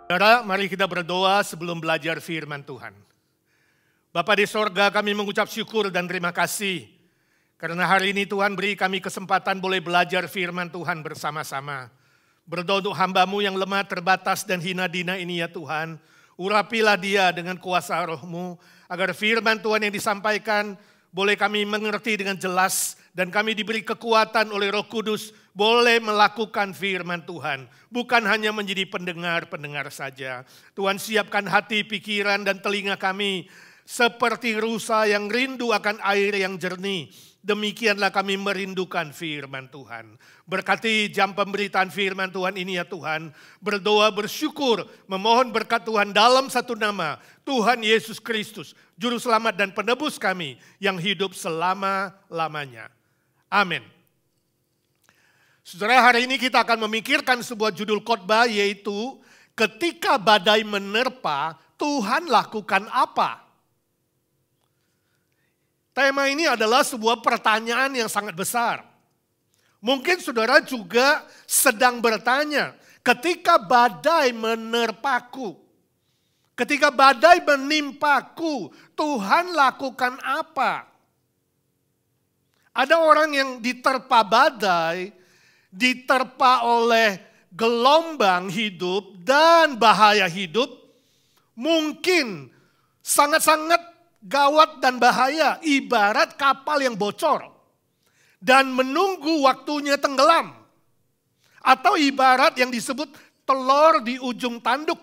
Saudara, mari kita berdoa sebelum belajar firman Tuhan. Bapa di sorga, kami mengucap syukur dan terima kasih. Karena hari ini Tuhan beri kami kesempatan boleh belajar firman Tuhan bersama-sama. Berdoa untuk hamba-Mu yang lemah, terbatas dan hina dina ini ya Tuhan. Urapilah dia dengan kuasa Roh-Mu, agar firman Tuhan yang disampaikan boleh kami mengerti dengan jelas. Dan kami diberi kekuatan oleh Roh Kudus boleh melakukan firman Tuhan. Bukan hanya menjadi pendengar-pendengar saja. Tuhan siapkan hati, pikiran dan telinga kami seperti rusa yang rindu akan air yang jernih. Demikianlah kami merindukan firman Tuhan. Berkati jam pemberitaan firman Tuhan ini ya Tuhan. Berdoa bersyukur, memohon berkat Tuhan dalam satu nama. Tuhan Yesus Kristus, Juru Selamat dan Penebus kami yang hidup selama-lamanya. Amin. Saudara, hari ini kita akan memikirkan sebuah judul khotbah yaitu ketika badai menerpa, Tuhan lakukan apa? Tema ini adalah sebuah pertanyaan yang sangat besar. Mungkin saudara juga sedang bertanya, ketika badai menerpaku, ketika badai menimpaku, Tuhan lakukan apa? Ada orang yang diterpa badai, diterpa oleh gelombang hidup dan bahaya hidup, mungkin sangat-sangat gawat dan bahaya, ibarat kapal yang bocor dan menunggu waktunya tenggelam. Atau ibarat yang disebut telur di ujung tanduk,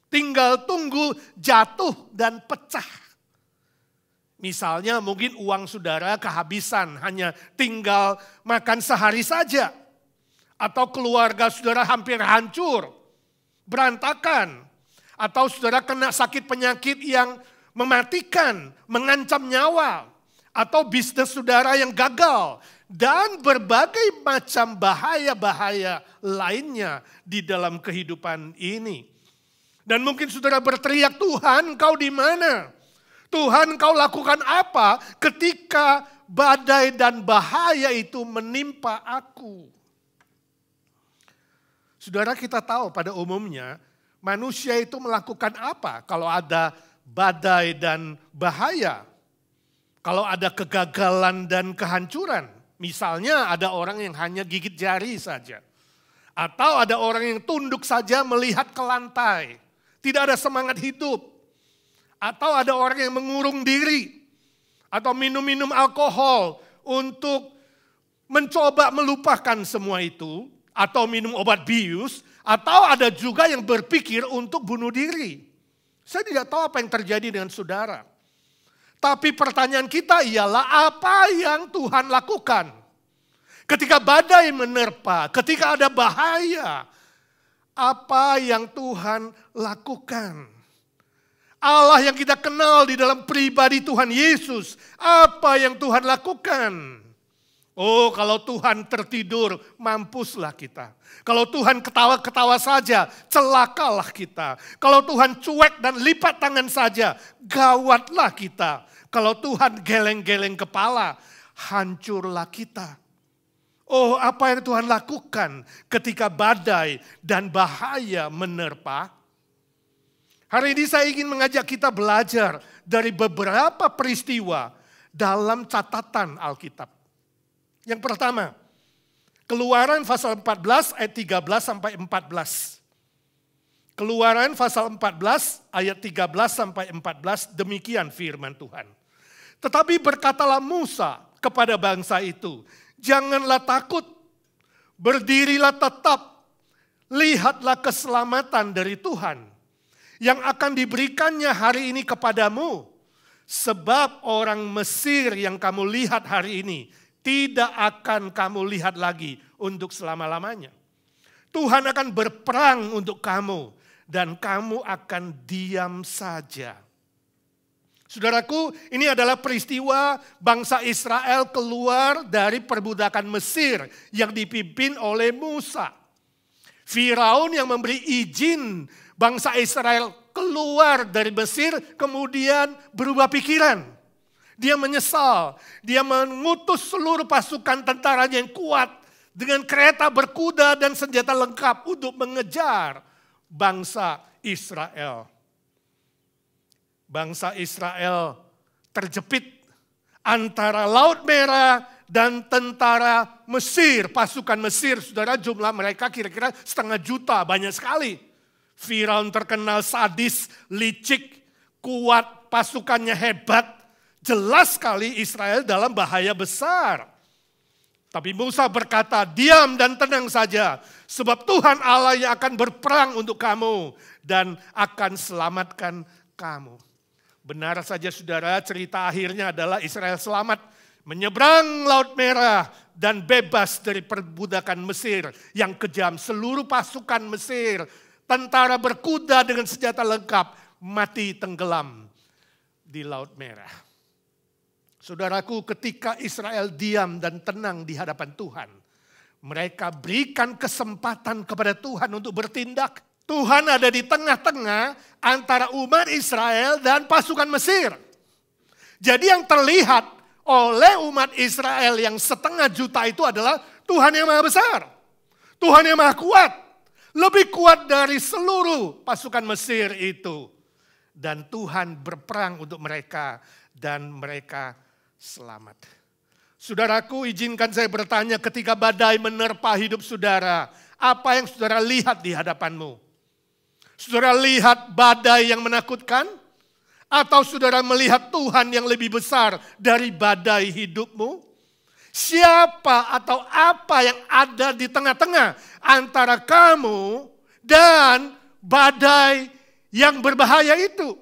tinggal tunggu jatuh dan pecah. Misalnya mungkin uang saudara kehabisan, hanya tinggal makan sehari saja. Atau keluarga saudara hampir hancur, berantakan. Atau saudara kena sakit penyakit yang mematikan, mengancam nyawa. Atau bisnis saudara yang gagal. Dan berbagai macam bahaya-bahaya lainnya di dalam kehidupan ini. Dan mungkin saudara berteriak, Tuhan engkau di mana? Tuhan engkau lakukan apa ketika badai dan bahaya itu menimpa aku? Saudara, kita tahu pada umumnya manusia itu melakukan apa kalau ada badai dan bahaya? Kalau ada kegagalan dan kehancuran. Misalnya ada orang yang hanya gigit jari saja. Atau ada orang yang tunduk saja melihat ke lantai. Tidak ada semangat hidup. Atau ada orang yang mengurung diri. Atau minum-minum alkohol untuk mencoba melupakan semua itu. Atau minum obat bius. Atau ada juga yang berpikir untuk bunuh diri. Saya tidak tahu apa yang terjadi dengan saudara. Tapi pertanyaan kita ialah apa yang Tuhan lakukan? Ketika badai menerpa, ketika ada bahaya. Apa yang Tuhan lakukan? Allah yang kita kenal di dalam pribadi Tuhan Yesus. Apa yang Tuhan lakukan? Oh, kalau Tuhan tertidur, mampuslah kita. Kalau Tuhan ketawa-ketawa saja, celakalah kita. Kalau Tuhan cuek dan lipat tangan saja, gawatlah kita. Kalau Tuhan geleng-geleng kepala, hancurlah kita. Oh, apa yang Tuhan lakukan ketika badai dan bahaya menerpa? Hari ini saya ingin mengajak kita belajar dari beberapa peristiwa dalam catatan Alkitab. Yang pertama, Keluaran pasal 14 ayat 13 sampai 14. Keluaran pasal 14 ayat 13 sampai 14, demikian firman Tuhan. Tetapi berkatalah Musa kepada bangsa itu, janganlah takut, berdirilah tetap, lihatlah keselamatan dari Tuhan yang akan diberikannya hari ini kepadamu. Sebab orang Mesir yang kamu lihat hari ini tidak akan kamu lihat lagi untuk selama-lamanya. Tuhan akan berperang untuk kamu dan kamu akan diam saja. Saudaraku, ini adalah peristiwa bangsa Israel keluar dari perbudakan Mesir yang dipimpin oleh Musa. Firaun yang memberi izin bangsa Israel keluar dari Mesir kemudian berubah pikiran. Dia menyesal, dia mengutus seluruh pasukan tentaranya yang kuat dengan kereta berkuda dan senjata lengkap untuk mengejar bangsa Israel. Bangsa Israel terjepit antara Laut Merah dan tentara Mesir. Pasukan Mesir, saudara, jumlah mereka kira-kira 500 juta, banyak sekali. Firaun terkenal sadis, licik, kuat, pasukannya hebat. Jelas sekali Israel dalam bahaya besar. Tapi Musa berkata, diam dan tenang saja. Sebab Tuhan Allah yang akan berperang untuk kamu dan akan selamatkan kamu. Benar saja saudara, cerita akhirnya adalah Israel selamat menyeberang Laut Merah dan bebas dari perbudakan Mesir yang kejam. Seluruh pasukan Mesir, tentara berkuda dengan senjata lengkap, mati tenggelam di Laut Merah. Saudaraku, ketika Israel diam dan tenang di hadapan Tuhan, mereka berikan kesempatan kepada Tuhan untuk bertindak. Tuhan ada di tengah-tengah antara umat Israel dan pasukan Mesir. Jadi yang terlihat oleh umat Israel yang 500 juta itu adalah Tuhan yang maha besar. Tuhan yang maha kuat. Lebih kuat dari seluruh pasukan Mesir itu. Dan Tuhan berperang untuk mereka dan mereka selamat. Saudaraku, izinkan saya bertanya, ketika badai menerpa hidup saudara, apa yang saudara lihat di hadapanmu? Saudara lihat badai yang menakutkan? Atau saudara melihat Tuhan yang lebih besar dari badai hidupmu? Siapa atau apa yang ada di tengah-tengah antara kamu dan badai yang berbahaya itu?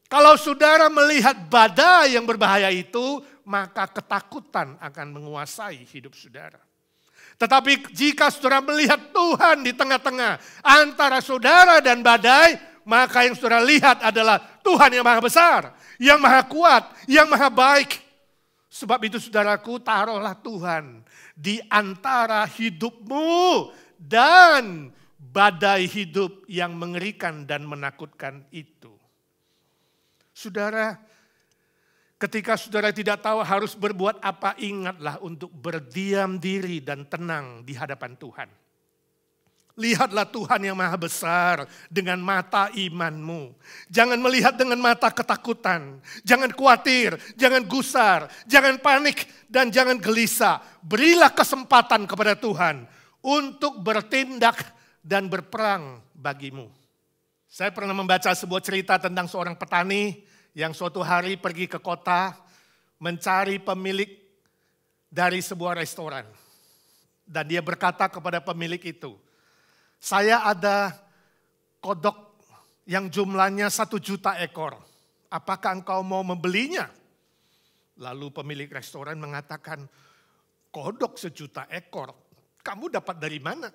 Kalau saudara melihat badai yang berbahaya itu, maka ketakutan akan menguasai hidup saudara. Tetapi jika saudara melihat Tuhan di tengah-tengah antara saudara dan badai, maka yang saudara lihat adalah Tuhan yang maha besar, yang maha kuat, yang maha baik. Sebab itu saudaraku, taruhlah Tuhan di antara hidupmu dan badai hidup yang mengerikan dan menakutkan itu. Saudara, ketika saudara tidak tahu harus berbuat apa, ingatlah untuk berdiam diri dan tenang di hadapan Tuhan. Lihatlah Tuhan yang maha besar dengan mata imanmu. Jangan melihat dengan mata ketakutan. Jangan khawatir, jangan gusar, jangan panik, dan jangan gelisah. Berilah kesempatan kepada Tuhan untuk bertindak dan berperang bagimu. Saya pernah membaca sebuah cerita tentang seorang petani yang suatu hari pergi ke kota mencari pemilik dari sebuah restoran. Dan dia berkata kepada pemilik itu, saya ada kodok yang jumlahnya 1 juta ekor. Apakah engkau mau membelinya? Lalu pemilik restoran mengatakan, kodok 1 juta ekor, kamu dapat dari mana?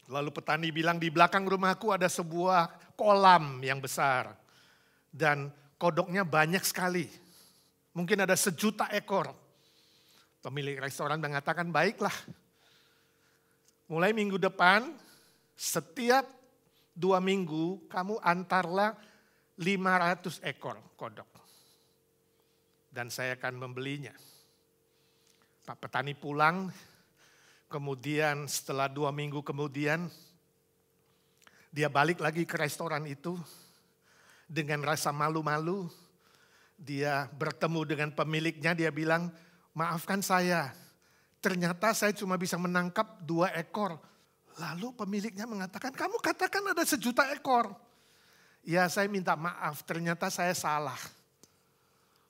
Lalu petani bilang, di belakang rumahku ada sebuah kolam yang besar. Dan kodoknya banyak sekali. Mungkin ada 1 juta ekor. Pemilik restoran mengatakan, baiklah. Mulai minggu depan, setiap 2 minggu kamu antarlah 500 ekor kodok. Dan saya akan membelinya. Pak petani pulang, kemudian setelah 2 minggu kemudian, dia balik lagi ke restoran itu. Dengan rasa malu-malu, dia bertemu dengan pemiliknya, dia bilang, maafkan saya, ternyata saya cuma bisa menangkap 2 ekor. Lalu pemiliknya mengatakan, kamu katakan ada 1 juta ekor. Ya, saya minta maaf, ternyata saya salah.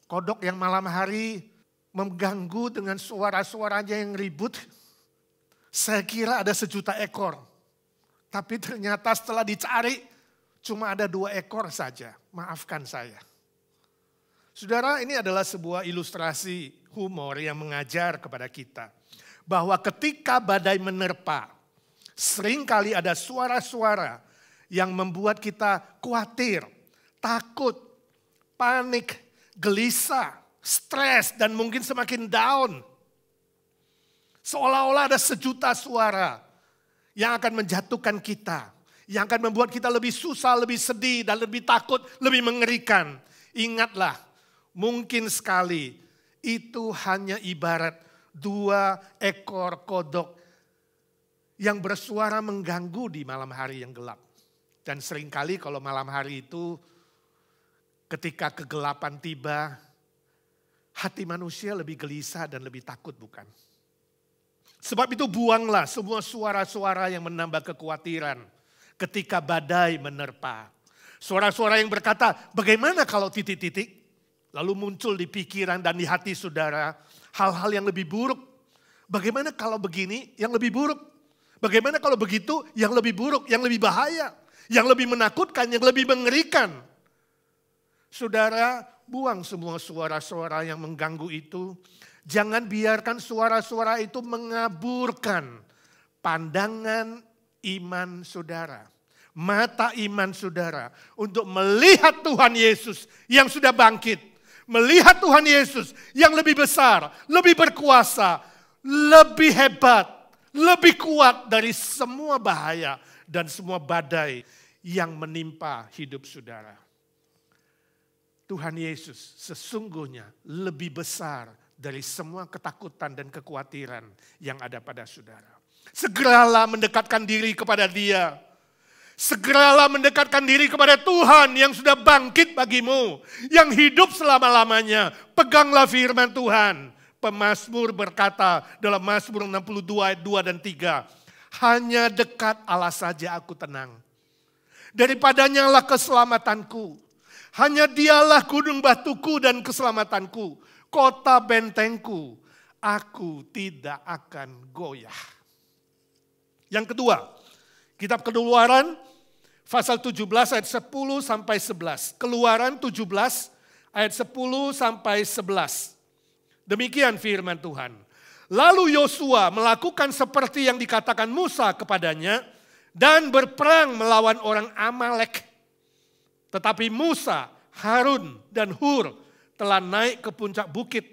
Kodok yang malam hari mengganggu dengan suara-suaranya yang ribut. Saya kira ada 1 juta ekor. Tapi ternyata setelah dicari, cuma ada 2 ekor saja. Maafkan saya. Saudara, ini adalah sebuah ilustrasi humor yang mengajar kepada kita. Bahwa ketika badai menerpa, seringkali ada suara-suara yang membuat kita khawatir, takut, panik, gelisah, stres, dan mungkin semakin down. Seolah-olah ada 1 juta suara yang akan menjatuhkan kita. Yang akan membuat kita lebih susah, lebih sedih, dan lebih takut, lebih mengerikan. Ingatlah, mungkin sekali itu hanya ibarat 2 ekor kodok yang bersuara mengganggu di malam hari yang gelap. Dan seringkali kalau malam hari itu ketika kegelapan tiba, hati manusia lebih gelisah dan lebih takut, bukan? Sebab itu buanglah semua suara-suara yang menambah kekhawatiran ketika badai menerpa. Suara-suara yang berkata, bagaimana kalau titik-titik? Lalu muncul di pikiran dan di hati saudara hal-hal yang lebih buruk. Bagaimana kalau begini yang lebih buruk? Bagaimana kalau begitu yang lebih buruk, yang lebih bahaya, yang lebih menakutkan, yang lebih mengerikan? Saudara, buang semua suara-suara yang mengganggu itu. Jangan biarkan suara-suara itu mengaburkan pandangan iman saudara. Mata iman saudara untuk melihat Tuhan Yesus yang sudah bangkit. Melihat Tuhan Yesus yang lebih besar, lebih berkuasa, lebih hebat, lebih kuat dari semua bahaya dan semua badai yang menimpa hidup saudara. Tuhan Yesus sesungguhnya lebih besar dari semua ketakutan dan kekhawatiran yang ada pada saudara. Segeralah mendekatkan diri kepada Dia. Segeralah mendekatkan diri kepada Tuhan yang sudah bangkit bagimu, yang hidup selama-lamanya. Peganglah firman Tuhan. Pemazmur berkata dalam Mazmur 62 ayat 2 dan 3. Hanya dekat Allah saja aku tenang. Daripadanya lah keselamatanku. Hanya Dialah gunung batuku dan keselamatanku. Kota bentengku, aku tidak akan goyah. Yang kedua, kitab Keluaran pasal 17 ayat 10 sampai 11. Keluaran 17 ayat 10 sampai 11. Demikian firman Tuhan. Lalu Yosua melakukan seperti yang dikatakan Musa kepadanya dan berperang melawan orang Amalek. Tetapi Musa, Harun dan Hur telah naik ke puncak bukit.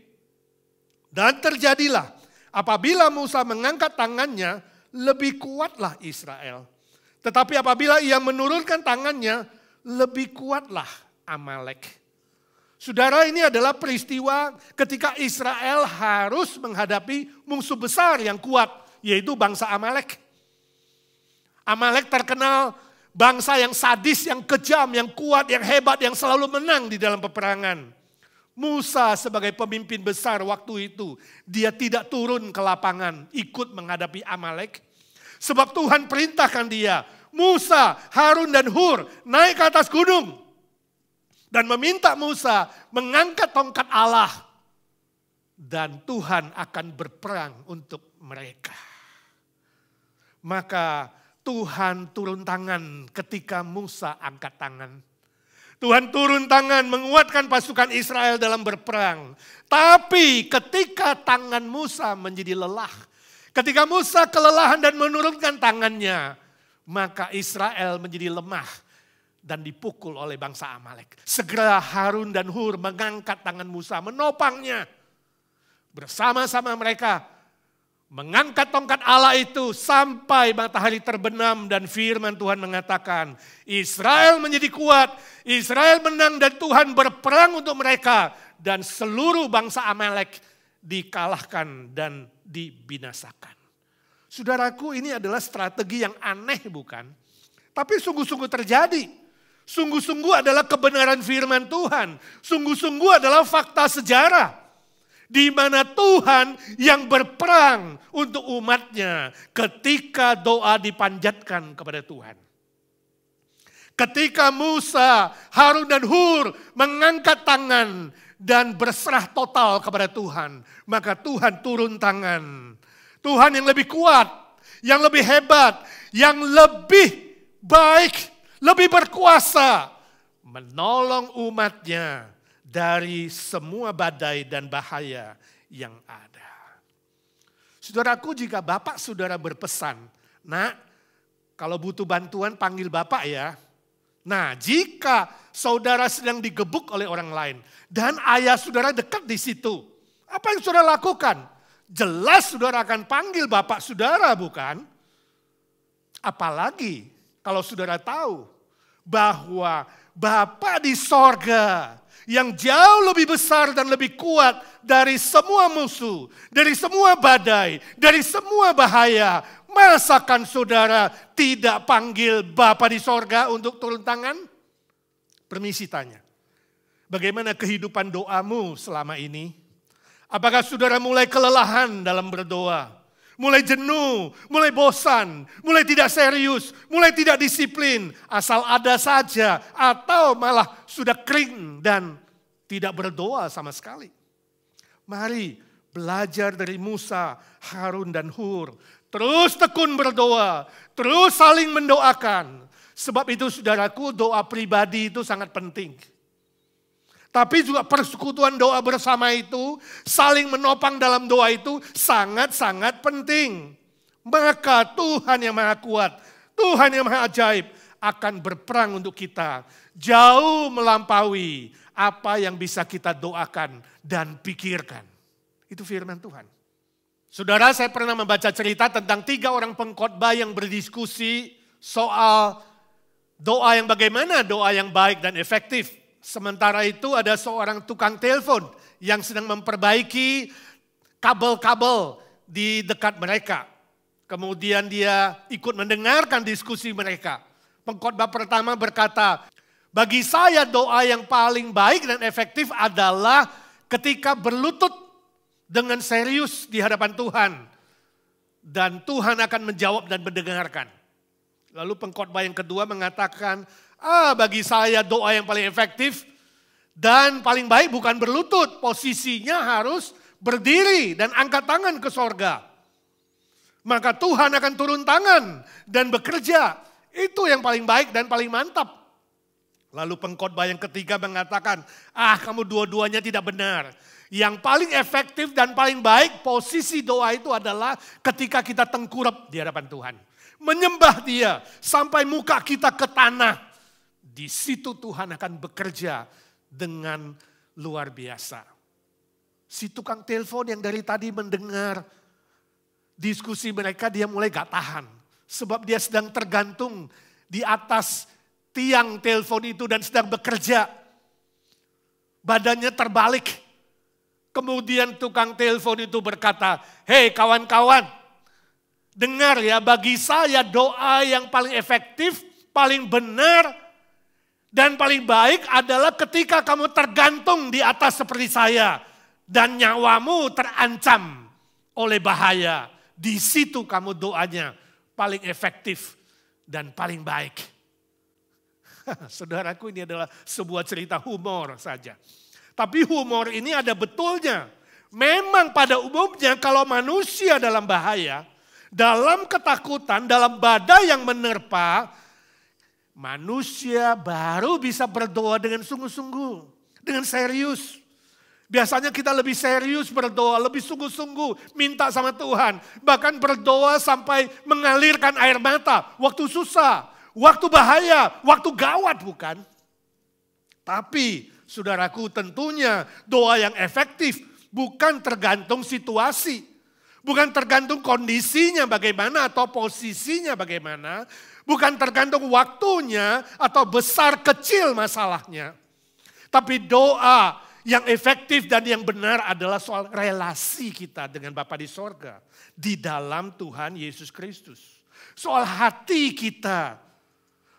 Dan terjadilah apabila Musa mengangkat tangannya, lebih kuatlah Israel. Tetapi apabila ia menurunkan tangannya, lebih kuatlah Amalek. Saudara, ini adalah peristiwa ketika Israel harus menghadapi musuh besar yang kuat, yaitu bangsa Amalek. Amalek terkenal bangsa yang sadis, yang kejam, yang kuat, yang hebat, yang selalu menang di dalam peperangan. Musa sebagai pemimpin besar waktu itu, dia tidak turun ke lapangan ikut menghadapi Amalek. Sebab Tuhan perintahkan dia, Musa, Harun dan Hur naik ke atas gunung. Dan meminta Musa mengangkat tongkat Allah. Dan Tuhan akan berperang untuk mereka. Maka Tuhan turun tangan ketika Musa angkat tangan. Tuhan turun tangan menguatkan pasukan Israel dalam berperang. Tapi ketika tangan Musa menjadi lelah, ketika Musa kelelahan dan menurunkan tangannya, maka Israel menjadi lemah dan dipukul oleh bangsa Amalek. Segera Harun dan Hur mengangkat tangan Musa, menopangnya. Bersama-sama mereka mengangkat tongkat Allah itu sampai matahari terbenam dan firman Tuhan mengatakan, Israel menjadi kuat, Israel menang dan Tuhan berperang untuk mereka. Dan seluruh bangsa Amalek dikalahkan dan dibinasakan. Saudaraku, ini adalah strategi yang aneh, bukan? Tapi sungguh-sungguh terjadi. Sungguh-sungguh adalah kebenaran firman Tuhan. Sungguh-sungguh adalah fakta sejarah. Di mana Tuhan yang berperang untuk umatnya ketika doa dipanjatkan kepada Tuhan. Ketika Musa, Harun dan Hur mengangkat tangan dan berserah total kepada Tuhan. Maka Tuhan turun tangan. Tuhan yang lebih kuat, yang lebih hebat, yang lebih baik, lebih berkuasa. Menolong umatnya dari semua badai dan bahaya yang ada. Saudaraku, jika Bapak saudara berpesan, Nak, kalau butuh bantuan panggil Bapak ya. Nah, jika saudara sedang digebuk oleh orang lain dan ayah saudara dekat di situ, apa yang saudara lakukan? Jelas saudara akan panggil Bapak saudara, bukan? Apalagi kalau saudara tahu bahwa Bapa di sorga yang jauh lebih besar dan lebih kuat dari semua musuh, dari semua badai, dari semua bahaya, Masakan saudara tidak panggil Bapa di sorga untuk turun tangan? Permisi tanya. Bagaimana kehidupan doamu selama ini? Apakah saudara mulai kelelahan dalam berdoa? Mulai jenuh, mulai bosan, mulai tidak serius, mulai tidak disiplin, asal ada saja, atau malah sudah kering dan tidak berdoa sama sekali? Mari belajar dari Musa, Harun, dan Hur. Terus tekun berdoa, terus saling mendoakan. Sebab itu saudaraku, doa pribadi itu sangat penting. Tapi juga persekutuan doa bersama itu, saling menopang dalam doa itu sangat-sangat penting. Maka Tuhan yang Maha Kuat, Tuhan yang Maha Ajaib akan berperang untuk kita. Jauh melampaui apa yang bisa kita doakan dan pikirkan. Itu firman Tuhan. Saudara, saya pernah membaca cerita tentang 3 orang pengkhotbah yang berdiskusi soal doa yang bagaimana doa yang baik dan efektif. Sementara itu ada seorang tukang telepon yang sedang memperbaiki kabel-kabel di dekat mereka. Kemudian dia ikut mendengarkan diskusi mereka. Pengkhotbah pertama berkata, bagi saya doa yang paling baik dan efektif adalah ketika berlutut dengan serius di hadapan Tuhan. Dan Tuhan akan menjawab dan mendengarkan. Lalu pengkhotbah yang kedua mengatakan, bagi saya doa yang paling efektif dan paling baik bukan berlutut. Posisinya harus berdiri dan angkat tangan ke sorga. Maka Tuhan akan turun tangan dan bekerja. Itu yang paling baik dan paling mantap. Lalu pengkhotbah yang ketiga mengatakan, kamu dua-duanya tidak benar. Yang paling efektif dan paling baik posisi doa itu adalah ketika kita tengkurap di hadapan Tuhan. Menyembah Dia sampai muka kita ke tanah. Di situ Tuhan akan bekerja dengan luar biasa. Si tukang telepon yang dari tadi mendengar diskusi mereka, dia mulai gak tahan. Sebab dia sedang tergantung di atas tiang telepon itu dan sedang bekerja. Badannya terbalik. Kemudian tukang telepon itu berkata, hei kawan-kawan, dengar ya, bagi saya doa yang paling efektif, paling benar, dan paling baik adalah ketika kamu tergantung di atas seperti saya. Dan nyawamu terancam oleh bahaya. Di situ kamu doanya paling efektif dan paling baik. Saudaraku, ini adalah sebuah cerita humor saja. Tapi humor ini ada betulnya. Memang pada umumnya kalau manusia dalam bahaya, dalam ketakutan, dalam badai yang menerpa, manusia baru bisa berdoa dengan sungguh-sungguh, dengan serius. Biasanya kita lebih serius berdoa, lebih sungguh-sungguh minta sama Tuhan. Bahkan berdoa sampai mengalirkan air mata, waktu susah, waktu bahaya, waktu gawat bukan? Tapi saudaraku, tentunya doa yang efektif bukan tergantung situasi. Bukan tergantung kondisinya bagaimana atau posisinya bagaimana. Bukan tergantung waktunya atau besar kecil masalahnya. Tapi doa yang efektif dan yang benar adalah soal relasi kita dengan Bapa di sorga. Di dalam Tuhan Yesus Kristus. Soal hati kita.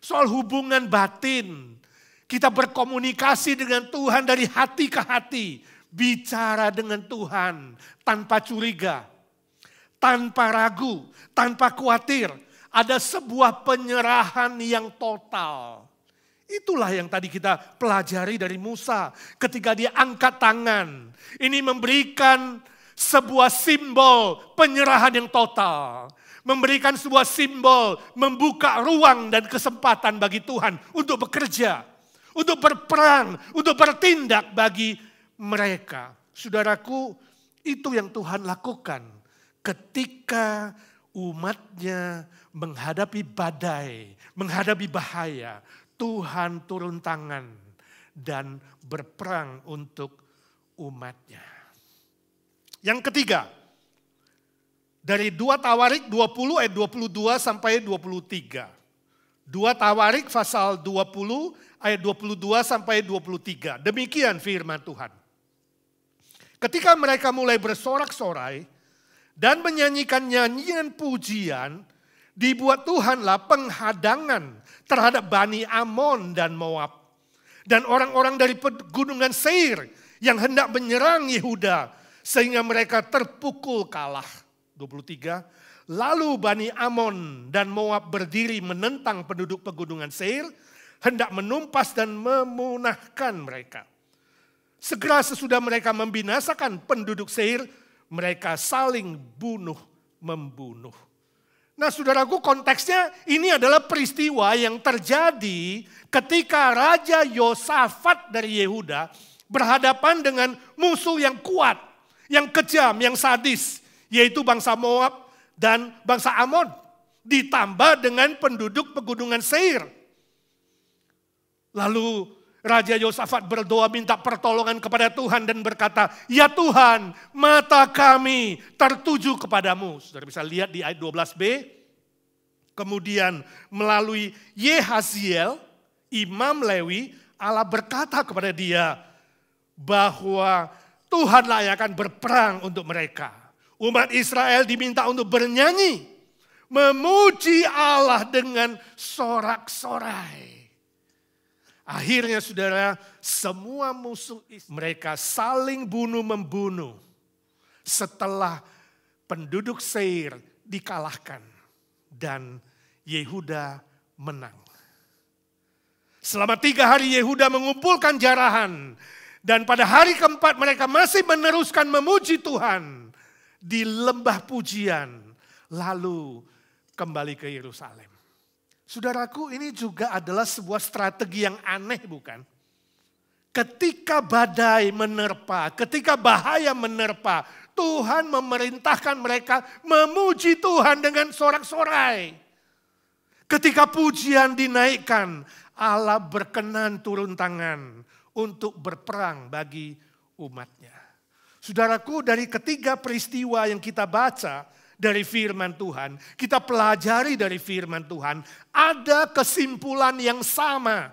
Soal hubungan batin. Kita berkomunikasi dengan Tuhan dari hati ke hati. Bicara dengan Tuhan tanpa curiga. Tanpa ragu, tanpa khawatir. Ada sebuah penyerahan yang total. Itulah yang tadi kita pelajari dari Musa. Ketika dia angkat tangan. Ini memberikan sebuah simbol penyerahan yang total. Memberikan sebuah simbol membuka ruang dan kesempatan bagi Tuhan untuk bekerja. Untuk berperang, untuk bertindak bagi mereka. Saudaraku, itu yang Tuhan lakukan ketika umatnya menghadapi badai, menghadapi bahaya. Tuhan turun tangan dan berperang untuk umatnya. Yang ketiga, dari 2 Tawarik 20 ayat 22 sampai 23. 2 Tawarik pasal 20 ayat 22 sampai 23. Demikian firman Tuhan. Ketika mereka mulai bersorak-sorai dan menyanyikan nyanyian pujian, dibuat Tuhanlah penghadangan terhadap Bani Amon dan Moab. Dan orang-orang dari pegunungan Seir yang hendak menyerang Yehuda sehingga mereka terpukul kalah. 23. Lalu Bani Amon dan Moab berdiri menentang penduduk pegunungan Seir, hendak menumpas dan memunahkan mereka. Segera sesudah mereka membinasakan penduduk Seir, mereka saling bunuh-membunuh. Nah saudaraku, konteksnya ini adalah peristiwa yang terjadi ketika Raja Yosafat dari Yehuda berhadapan dengan musuh yang kuat, yang kejam, yang sadis, yaitu bangsa Moab dan bangsa Amon, ditambah dengan penduduk pegunungan Seir. Lalu Raja Yosafat berdoa minta pertolongan kepada Tuhan dan berkata, "Ya Tuhan, mata kami tertuju kepadamu." Saudara bisa lihat di ayat 12b. Kemudian melalui Yehaziel, Imam Lewi, Allah berkata kepada dia bahwa Tuhanlah yang akan berperang untuk mereka. Umat Israel diminta untuk bernyanyi, memuji Allah dengan sorak-sorai. Akhirnya saudara, semua musuh mereka saling bunuh-membunuh setelah penduduk Seir dikalahkan dan Yehuda menang. Selama 3 hari Yehuda mengumpulkan jarahan dan pada hari keempat mereka masih meneruskan memuji Tuhan di lembah pujian, lalu kembali ke Yerusalem. Saudaraku, ini juga adalah sebuah strategi yang aneh, bukan? Ketika badai menerpa, ketika bahaya menerpa, Tuhan memerintahkan mereka memuji Tuhan dengan sorak-sorai. Ketika pujian dinaikkan, Allah berkenan turun tangan untuk berperang bagi umatnya. Saudaraku, dari ketiga peristiwa yang kita baca dari firman Tuhan, kita pelajari dari firman Tuhan, ada kesimpulan yang sama.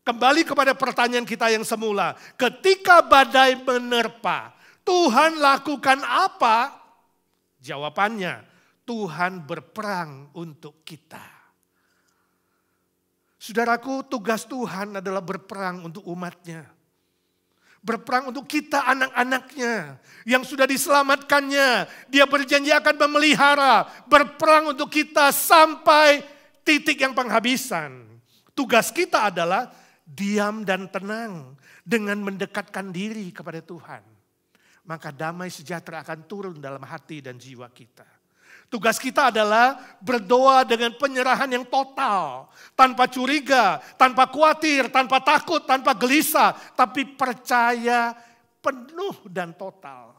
Kembali kepada pertanyaan kita yang semula, ketika badai menerpa, Tuhan lakukan apa? Jawabannya, Tuhan berperang untuk kita. Saudaraku, tugas Tuhan adalah berperang untuk umatnya. Berperang untuk kita anak-anaknya yang sudah diselamatkannya. Dia berjanji akan memelihara, berperang untuk kita sampai titik yang penghabisan. Tugas kita adalah diam dan tenang dengan mendekatkan diri kepada Tuhan. Maka damai sejahtera akan turun dalam hati dan jiwa kita. Tugas kita adalah berdoa dengan penyerahan yang total. Tanpa curiga, tanpa khawatir, tanpa takut, tanpa gelisah. Tapi percaya penuh dan total.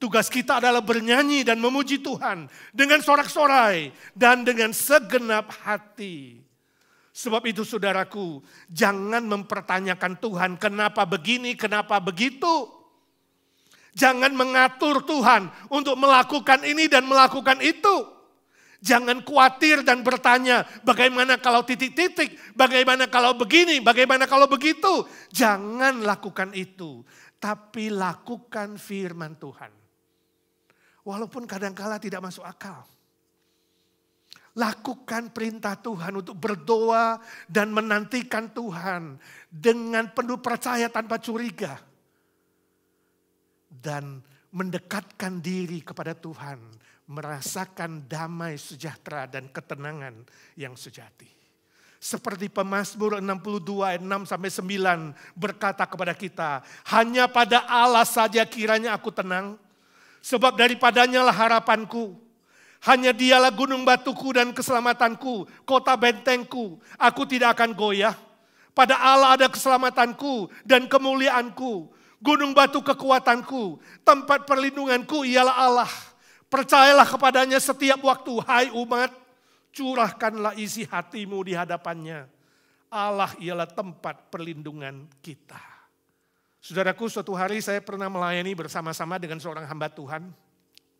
Tugas kita adalah bernyanyi dan memuji Tuhan. Dengan sorak-sorai dan dengan segenap hati. Sebab itu saudaraku, jangan mempertanyakan Tuhan kenapa begini, kenapa begitu. Jangan mengatur Tuhan untuk melakukan ini dan melakukan itu. Jangan khawatir dan bertanya bagaimana kalau titik-titik, bagaimana kalau begini, bagaimana kalau begitu. Jangan lakukan itu, tapi lakukan firman Tuhan. Walaupun kadangkala tidak masuk akal. Lakukan perintah Tuhan untuk berdoa dan menantikan Tuhan dengan penuh percaya tanpa curiga. Dan mendekatkan diri kepada Tuhan, merasakan damai sejahtera dan ketenangan yang sejati. Seperti Pemazmur 62 ayat 6 sampai 9 berkata kepada kita, hanya pada Allah saja kiranya aku tenang, sebab daripadanya lah harapanku. Hanya dialah gunung batuku dan keselamatanku, kota bentengku, aku tidak akan goyah. Pada Allah ada keselamatanku dan kemuliaanku. Gunung batu kekuatanku, tempat perlindunganku ialah Allah. Percayalah kepadanya setiap waktu, hai umat, curahkanlah isi hatimu di hadapannya. Allah ialah tempat perlindungan kita. Saudaraku, suatu hari saya pernah melayani bersama-sama dengan seorang hamba Tuhan.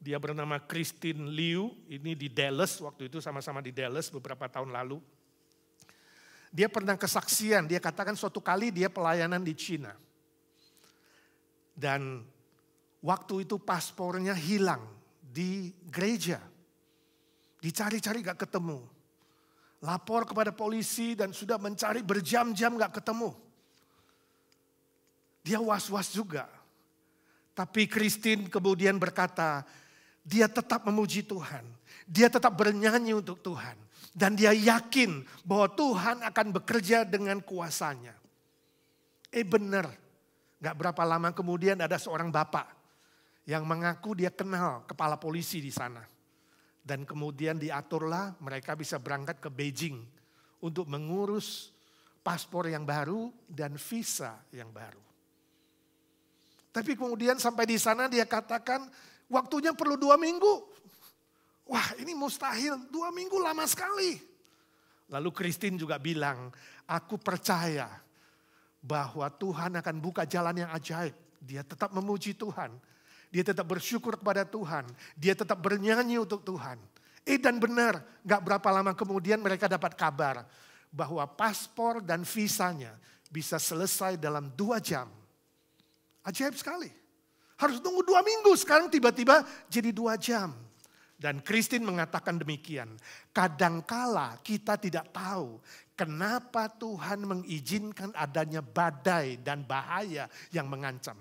Dia bernama Christine Liu, ini di Dallas, waktu itu sama-sama di Dallas beberapa tahun lalu. Dia pernah kesaksian, dia katakan suatu kali dia pelayanan di Cina. Dan waktu itu paspornya hilang di gereja. Dicari-cari gak ketemu. Lapor kepada polisi dan sudah mencari berjam-jam gak ketemu. Dia was-was juga. Tapi Christine kemudian berkata, dia tetap memuji Tuhan. Dia tetap bernyanyi untuk Tuhan. Dan dia yakin bahwa Tuhan akan bekerja dengan kuasanya. Benar. Gak berapa lama kemudian ada seorang bapak yang mengaku dia kenal kepala polisi di sana. Dan kemudian diaturlah mereka bisa berangkat ke Beijing untuk mengurus paspor yang baru dan visa yang baru. Tapi kemudian sampai di sana dia katakan waktunya perlu 2 minggu. Wah ini mustahil, 2 minggu lama sekali. Lalu Christine juga bilang, aku percaya bahwa Tuhan akan buka jalan yang ajaib. Dia tetap memuji Tuhan. Dia tetap bersyukur kepada Tuhan. Dia tetap bernyanyi untuk Tuhan. Dan benar, gak berapa lama kemudian mereka dapat kabar bahwa paspor dan visanya bisa selesai dalam 2 jam. Ajaib sekali. Harus tunggu 2 minggu, sekarang tiba-tiba jadi 2 jam. Dan Christine mengatakan demikian. Kadangkala kita tidak tahu kenapa Tuhan mengizinkan adanya badai dan bahaya yang mengancam.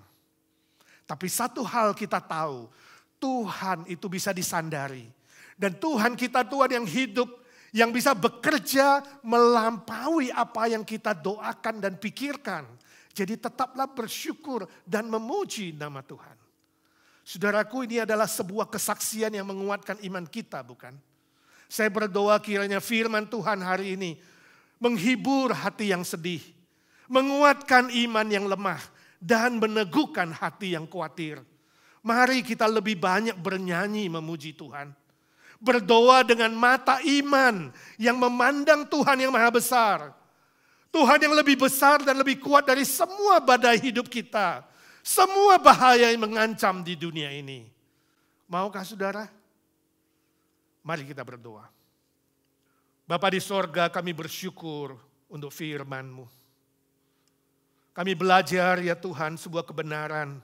Tapi satu hal kita tahu, Tuhan itu bisa disandari. Dan Tuhan kita Tuhan yang hidup, yang bisa bekerja melampaui apa yang kita doakan dan pikirkan. Jadi tetaplah bersyukur dan memuji nama Tuhan. Saudaraku, ini adalah sebuah kesaksian yang menguatkan iman kita, bukan? Saya berdoa kiranya firman Tuhan hari ini menghibur hati yang sedih, menguatkan iman yang lemah, dan meneguhkan hati yang khawatir. Mari kita lebih banyak bernyanyi memuji Tuhan. Berdoa dengan mata iman yang memandang Tuhan yang maha besar. Tuhan yang lebih besar dan lebih kuat dari semua badai hidup kita. Semua bahaya yang mengancam di dunia ini. Maukah saudara? Mari kita berdoa. Bapa di sorga, kami bersyukur untuk firman-Mu. Kami belajar ya Tuhan sebuah kebenaran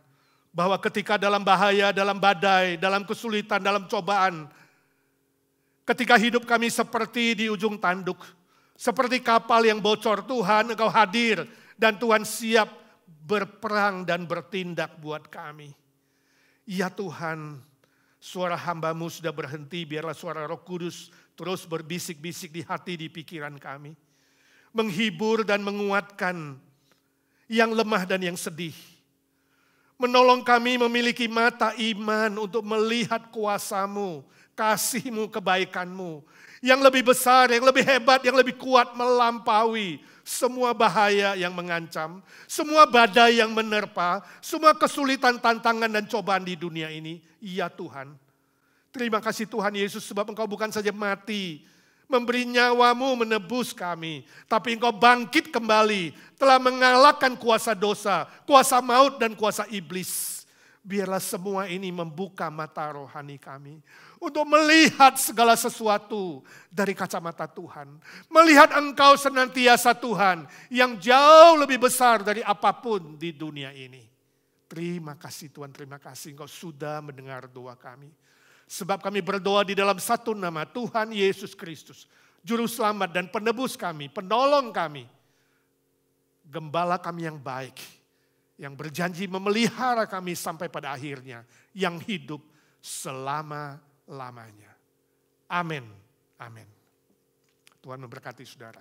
bahwa ketika dalam bahaya, dalam badai, dalam kesulitan, dalam cobaan, ketika hidup kami seperti di ujung tanduk, seperti kapal yang bocor, Tuhan Engkau hadir dan Tuhan siap berperang dan bertindak buat kami. Ya Tuhan, suara hamba-Mu sudah berhenti, biarlah suara Roh Kudus terus berbisik-bisik di hati, di pikiran kami. Menghibur dan menguatkan yang lemah dan yang sedih. Menolong kami memiliki mata iman untuk melihat kuasa-Mu, kasih-Mu, kebaikan-Mu. Yang lebih besar, yang lebih hebat, yang lebih kuat melampaui semua bahaya yang mengancam. Semua badai yang menerpa, semua kesulitan, tantangan dan cobaan di dunia ini. Ya Tuhan, terima kasih Tuhan Yesus sebab Engkau bukan saja mati, memberi nyawa-Mu menebus kami. Tapi Engkau bangkit kembali, telah mengalahkan kuasa dosa, kuasa maut dan kuasa iblis. Biarlah semua ini membuka mata rohani kami. Untuk melihat segala sesuatu dari kacamata Tuhan. Melihat Engkau senantiasa Tuhan yang jauh lebih besar dari apapun di dunia ini. Terima kasih Tuhan, terima kasih Engkau sudah mendengar doa kami. Sebab kami berdoa di dalam satu nama Tuhan Yesus Kristus. Juru selamat dan penebus kami, penolong kami. Gembala kami yang baik. Yang berjanji memelihara kami sampai pada akhirnya. Yang hidup selama-lamanya. Amin. Amin. Tuhan memberkati saudara.